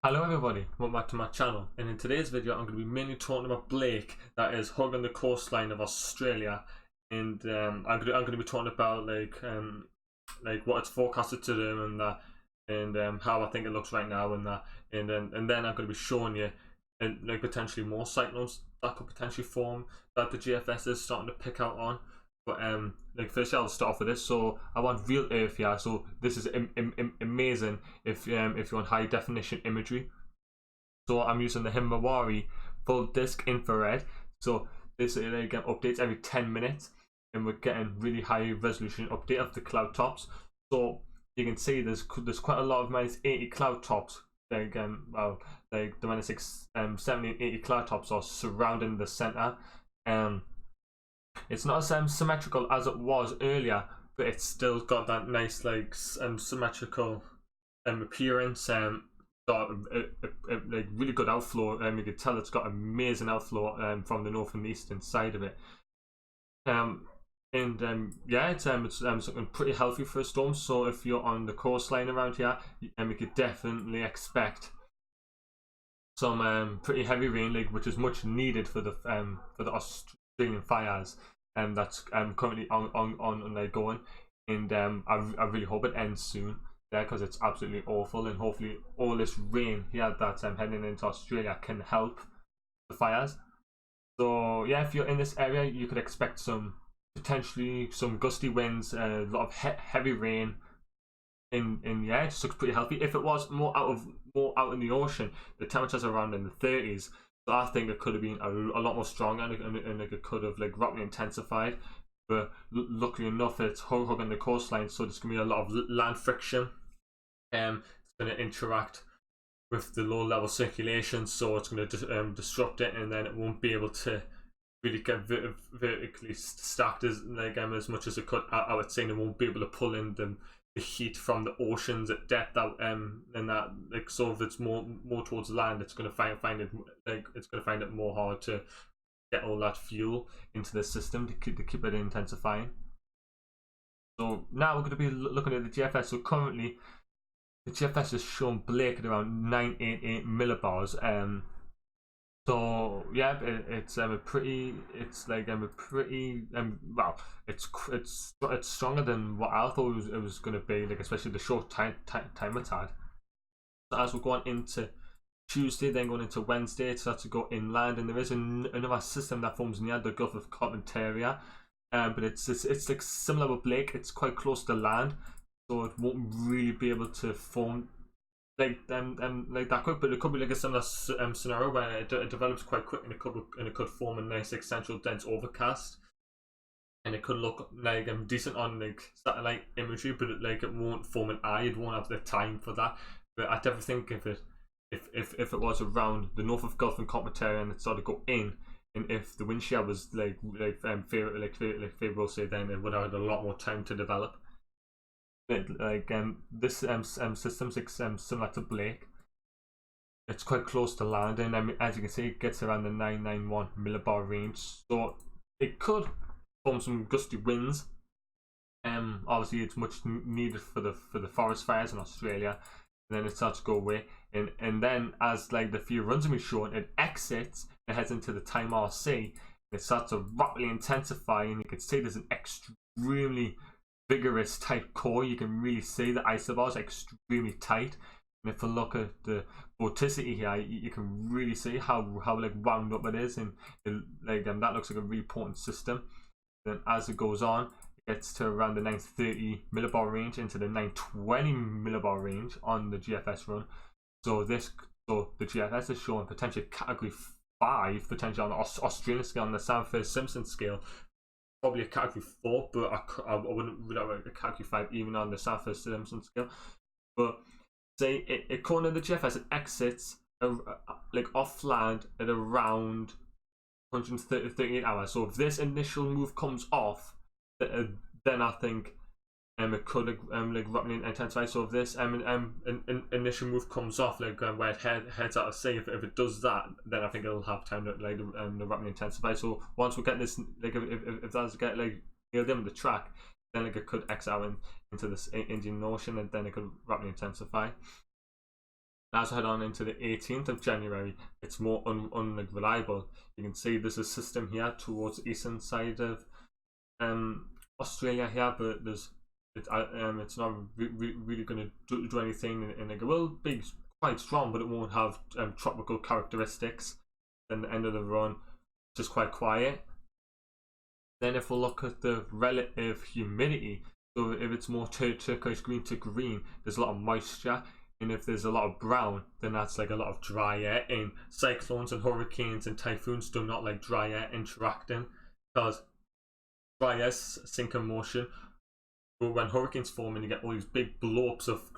Hello everybody, welcome back to my channel, and in today's video I'm going to be mainly talking about Blake that is hugging the coastline of Australia, and I'm going to be talking about like what it's forecasted to do and that, and how I think it looks right now and that, and then I'm going to be showing you like potentially more cyclones that could potentially form that the GFS is starting to pick out on. But like firstly, I'll start off with this. So I want real Earth here. So this is amazing if you want high definition imagery. So I'm using the Himawari full disc infrared. So this again updates every 10 minutes, and we're getting really high resolution update of the cloud tops. So you can see there's quite a lot of -80 cloud tops. Like like the -70 and 80 cloud tops are surrounding the center. It's not as symmetrical as it was earlier, but it's still got that nice symmetrical appearance. Got like really good outflow. You can tell it's got amazing outflow from the north and eastern side of it. Yeah, it's something pretty healthy for a storm. So if you're on the coastline around here, you could definitely expect some pretty heavy rain, like which is much needed for the Australian fires, and that's currently on like going, and I really hope it ends soon there, because it's absolutely awful, and hopefully all this rain here that's heading into Australia can help the fires. So yeah, if you're in this area, you could expect potentially some gusty winds, a lot of heavy rain. Yeah, it just looks pretty healthy. If it was more out in the ocean, the temperatures are around in the 30s. So I think it could have been a lot more stronger, and like it could have like rapidly intensified. But luckily enough, it's hugging the coastline, so there's gonna be a lot of land friction. It's gonna interact with the low level circulation, so it's gonna disrupt it, and then it won't be able to really get vertically stacked as much as it could. I would say it won't be able to pull in the heat from the oceans at depth and that, like, so if it's more towards land, it's going to find it more hard to get all that fuel into the system to keep it intensifying. So now we're going to be looking at the GFS. So currently the GFS is showing Blake at around 988 millibars. So yeah, it's stronger than what I thought it was gonna be, like especially the short time it had. So as we're going into Tuesday, then going into Wednesday, it starts to go inland, and there is another system that forms near the Gulf of Carpentaria, but it's like similar with Blake. It's quite close to land, so it won't really be able to form like that quick, but it could be like a similar scenario where it develops quite quick, and it could form a nice like central dense overcast, and it could look like decent on like satellite imagery, but it won't form an eye. It won't have the time for that. But I definitely think if it was around the north of Gulf and Carpentaria and it started to go in, and if the wind shear was favorable, say, then it would have had a lot more time to develop. This system's similar to Blake. It's quite close to land, and as you can see, it gets around the 991 millibar range, so it could form some gusty winds. Obviously it's much needed for the forest fires in Australia, and then it starts to go away, and then as like the few runs of me showing, it exits and heads into the Timor Sea, and it starts to rapidly intensify, and you can see there's an extremely vigorous tight core. You can really see the isobars extremely tight, and if you look at the vorticity here, you can really see how like wound up it is, and that looks like a really potent system. Then as it goes on, it gets to around the 930 millibar range into the 920 millibar range on the GFS run. So the GFS is showing potentially category 5, potentially on the Australian scale, on the Sampson-Simpson scale. Probably a category 4, but I wouldn't rule out a category 5 even on the Sampson-Simpson scale. But say according to the GFS, it exits like off land at around 138 hours. So if this initial move comes off, then I think it could like rapidly intensify. So if this initial move comes off, like where it heads out of sea, if it does that, then I think it'll have time to like rapidly intensify. So once we get this, like if that's get like nailed in with the track, then like it could exit out into this Indian Ocean, and then it could rapidly intensify. As I head on into the 18th of January, it's more unreliable. You can see there's a system here towards the eastern side of Australia here, but it's not really going to do anything, and it will be quite strong, but it won't have tropical characteristics. Then the end of the run, just quite quiet. Then if we look at the relative humidity, so if it's more turquoise green to green, there's a lot of moisture. And if there's a lot of brown, then that's like a lot of dry air. And cyclones and hurricanes and typhoons do not like dry air interacting, because dry air sink in motion. But when hurricanes form and you get all these big blow-ups of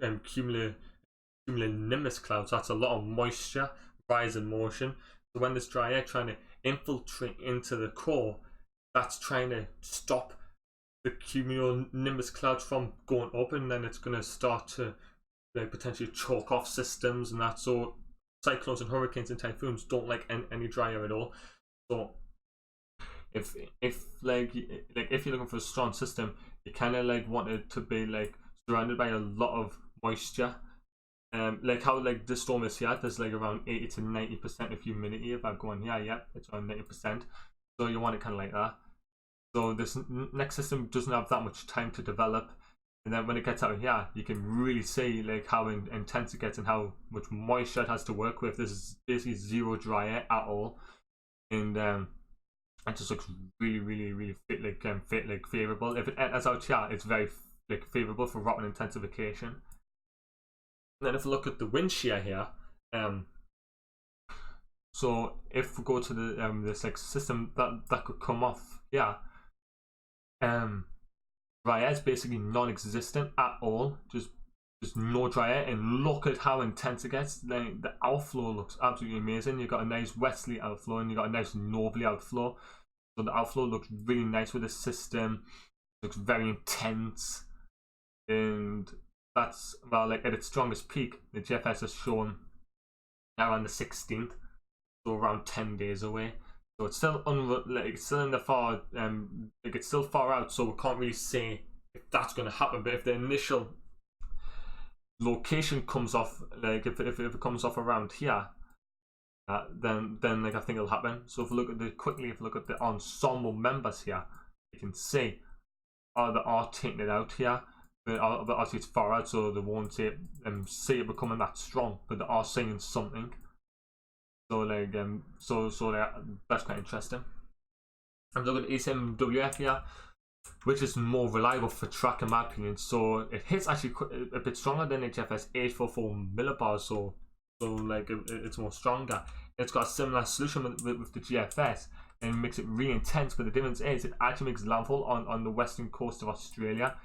cumulonimbus clouds, that's a lot of moisture rise in motion. So when there's dry air trying to infiltrate into the core, that's trying to stop the cumulonimbus clouds from going up, and then it's going to start to potentially choke off systems and that. So cyclones and hurricanes and typhoons don't like any dry air at all. So if you're looking for a strong system, you kind of like want it to be like surrounded by a lot of moisture. Like how like the storm is here, there's like around 80 to 90% of humidity. If I go on here, yeah, it's around 90%. So you want it kind of like that. So this next system doesn't have that much time to develop, and then when it gets out here, you can really see like how intense it gets and how much moisture it has to work with. This is basically zero dry air at all, and it just looks really favorable. If it enters out here, it's very favorable for rock intensification. And then if we look at the wind shear here, so if we go to the this like system that could come off here, dry air is basically non-existent at all. Just no dry air, and look at how intense it gets. Like the outflow looks absolutely amazing. You've got a nice westerly outflow and you've got a nice northerly outflow. So the outflow looks really nice with the system. It looks very intense, and that's, well, like at its strongest peak, the GFS has shown around the 16th, so around 10 days away. So it's still it's still in the far it's still far out, so we can't really say if that's going to happen. But if the initial location comes off, like if it comes off around here, then like I think it'll happen. So if we look at the ensemble members here, you can see they are taking it out here, but obviously it's far out, so they won't see it becoming that strong, but they are saying something. So like that's quite interesting. I'm looking at ASMWF here, which is more reliable for track in my opinion. So it hits actually a bit stronger than HFS 844 millibars. So like it's more stronger. It's got a similar solution with the GFS, and it makes it really intense. But the difference is it actually makes landfall on the western coast of Australia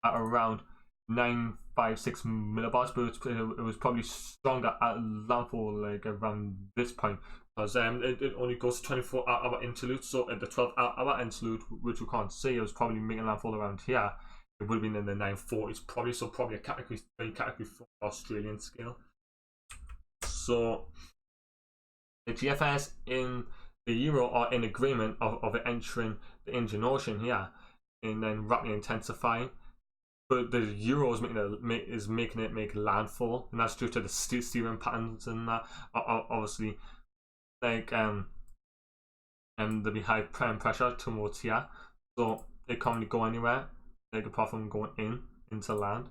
at around 956 millibars, but it was probably stronger at landfall like around this point, because it only goes to 24-hour interlude. So at the 12-hour interlude, which we can't see, it was probably making landfall around here. It would have been in the 940s probably, so probably a category 3, category 4 Australian scale. So the GFS in the Euro are in agreement of it entering the Indian Ocean here and then rapidly intensifying. But the Euro is making it make landfall, and that's due to the steering patterns and that. Obviously, like there'll be high pressure towards here, so it can't really go anywhere, like apart from going into land.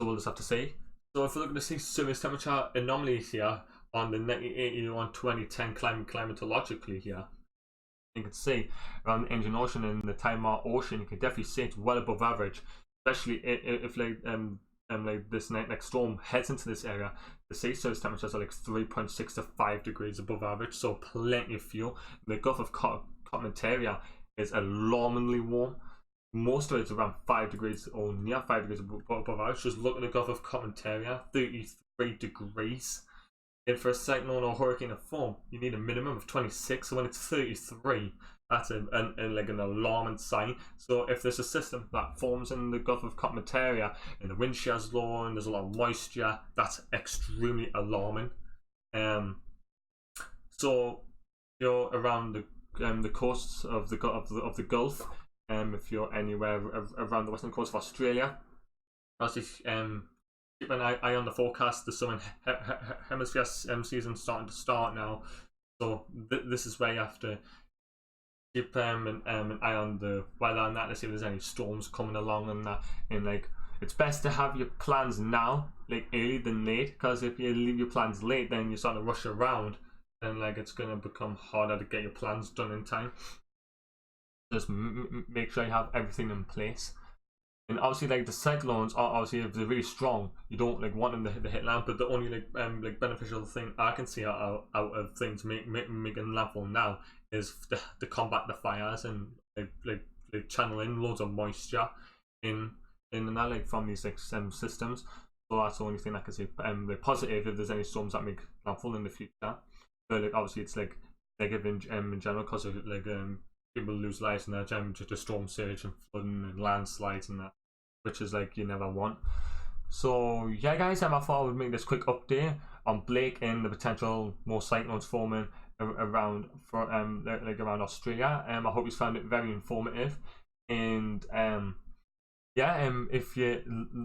So we'll just have to see. So if we look at the sea surface temperature anomalies here on the 1981 2010 climatologically here, you can see around the Indian Ocean and the Timor Ocean, you can definitely see it's well above average, especially if like this next storm heads into this area. The sea surface temperatures are like 3.6 to 5 degrees above average, so plenty of fuel. The Gulf of Carpentaria is alarmingly warm. Most of it's around 5 degrees or near 5 degrees above average. Just look at the Gulf of Carpentaria, 33 degrees. And for a cyclone or hurricane to form, you need a minimum of 26. So when it's 33, that's like an alarming sign. So if there's a system that forms in the Gulf of Carpentaria and the wind shear is low and there's a lot of moisture, that's extremely alarming. So you're around the coasts of the Gulf. If you're anywhere around the western coast of Australia, obviously keep an eye on the forecast. The southern hemisphere season starting to start now, so this is where you have to keep an eye on the weather and that to see if there's any storms coming along and that. And like, it's best to have your plans now, like early than late, because if you leave your plans late, then you start to rush around, and like it's gonna become harder to get your plans done in time. Just make sure you have everything in place. And obviously, like the cyclones are obviously, if they're really strong, you don't like want them to hit land. But the only like beneficial thing I can see out of things making landfall now is to combat the fires and like channel in loads of moisture in and that, like from these like systems. So that's the only thing I can see like positive if there's any storms that make landfall in the future. But like obviously it's like negative in general, because of like people lose lives and that, just a storm surge and flooding and landslides and that, which is like you never want. So yeah, guys, I thought I would make this quick update on Blake and the potential more cyclones forming around for like around Australia. I hope you found it very informative, and yeah, if you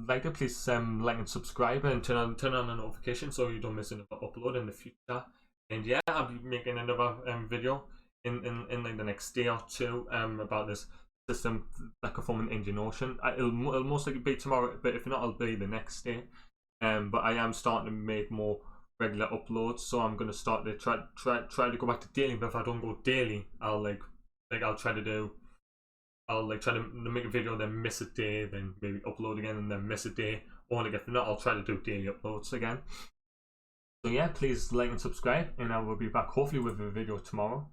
like it, please like and subscribe and turn on the notification so you don't miss another upload in the future. And yeah, I'll be making another video in like the next day or two about this system that could form an Indian Ocean. It'll most likely be tomorrow, but if not, it'll be the next day. But I am starting to make more regular uploads, so I'm gonna start to try to go back to daily. But if I don't go daily, I'll try to make a video, then miss a day, then maybe upload again, and then miss a day. Or if not, I'll try to do daily uploads again. So yeah, please like and subscribe, and I will be back hopefully with a video tomorrow.